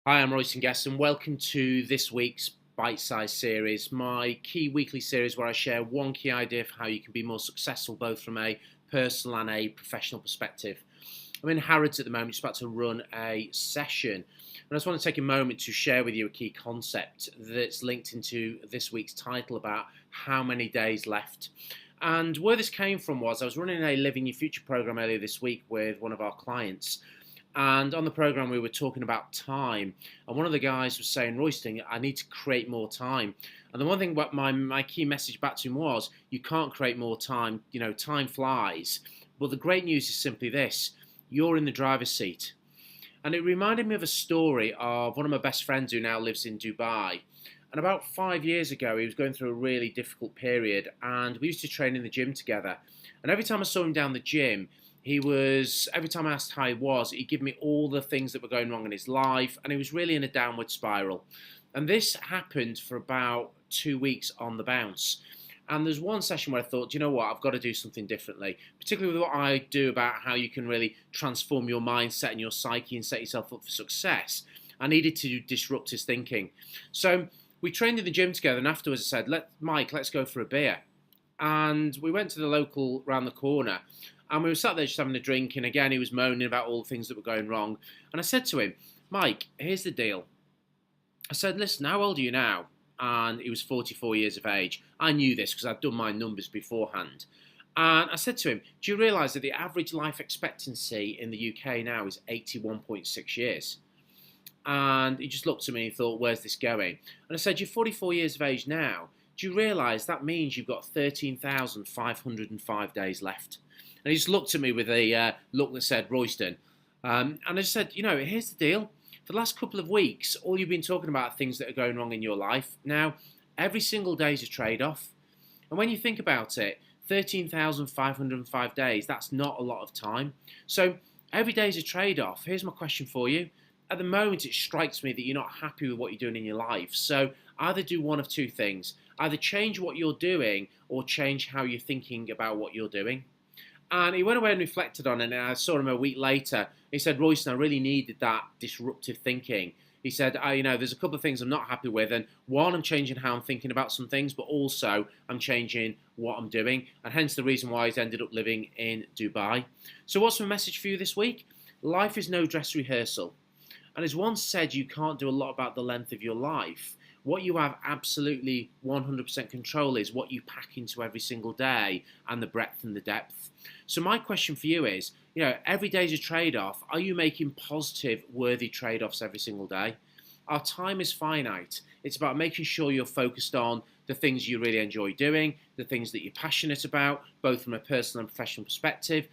Hi, I'm Royston and welcome to this week's Bitesize series, my key weekly series where I share one key idea for how you can be more successful both from a personal and a professional perspective. I'm in Harrods at the moment, just about to run a session, and I just want to take a moment to share with you a key concept that's linked into this week's title about how many days left. And where this came from was I was running a Living Your Future program earlier this week with one of our clients. And on the program, we were talking about time. And one of the guys was saying, Royston, I need to create more time. And the one thing what my key message back to him was, you can't create more time. You know, time flies. But the great news is simply this. You're in the driver's seat. And it reminded me of a story of one of my best friends who now lives in Dubai. And about 5 years ago, he was going through a really difficult period. And we used to train in the gym together. And every time I saw him down the gym, every time I asked how he was, he'd give me all the things that were going wrong in his life, and he was really in a downward spiral. And this happened for about 2 weeks on the bounce. And there's one session where I thought, you know what, I've got to do something differently, particularly with what I do about how you can really transform your mindset and your psyche and set yourself up for success. I needed to disrupt his thinking. So we trained in the gym together, and afterwards I said, Mike, let's go for a beer. And we went to the local round the corner, and we were sat there just having a drink, and again he was moaning about all the things that were going wrong. And I said to him, Mike, here's the deal. I said, listen, how old are you now? And he was 44 years of age. I knew this because I'd done my numbers beforehand. And I said to him, do you realise that the average life expectancy in the UK now is 81.6 years? And he just looked at me and thought, where's this going? And I said, you're 44 years of age now. Do you realise that means you've got 13,505 days left? And he just looked at me with a look that said, Royston. And I just said, you know, here's the deal. For the last couple of weeks, all you've been talking about are things that are going wrong in your life. Now, every single day is a trade-off. And when you think about it, 13,505 days, that's not a lot of time. So every day is a trade-off. Here's my question for you. At the moment, it strikes me that you're not happy with what you're doing in your life. So either do one of two things. Either change what you're doing or change how you're thinking about what you're doing. And he went away and reflected on it, and I saw him a week later. He said, Royston, I really needed that disruptive thinking. He said, there's a couple of things I'm not happy with, and one, I'm changing how I'm thinking about some things, but also I'm changing what I'm doing, and hence the reason why he's ended up living in Dubai. So what's my message for you this week? Life is no dress rehearsal. And as one said, you can't do a lot about the length of your life. What you have absolutely 100% control is what you pack into every single day and the breadth and the depth. So my question for you is, every day is a trade-off. Are you making positive, worthy trade-offs every single day? Our time is finite. It's about making sure you're focused on the things you really enjoy doing, the things that you're passionate about, both from a personal and professional perspective,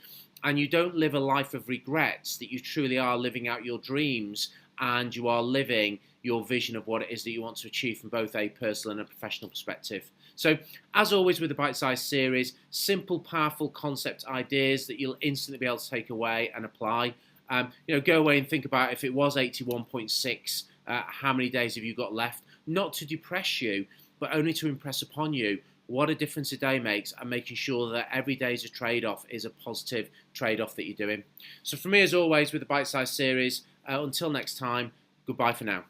and you don't live a life of regrets, that you truly are living out your dreams and you are living your vision of what it is that you want to achieve from both a personal and a professional perspective. So, as always with the Bitesize series, simple, powerful concept ideas that you'll instantly be able to take away and apply. Go away and think about if it was 81.6, how many days have you got left? Not to depress you, but only to impress upon you what a difference a day makes, and making sure that every day is a trade-off, is a positive trade-off that you're doing. So from me, as always, with the Bitesize series, until next time, goodbye for now.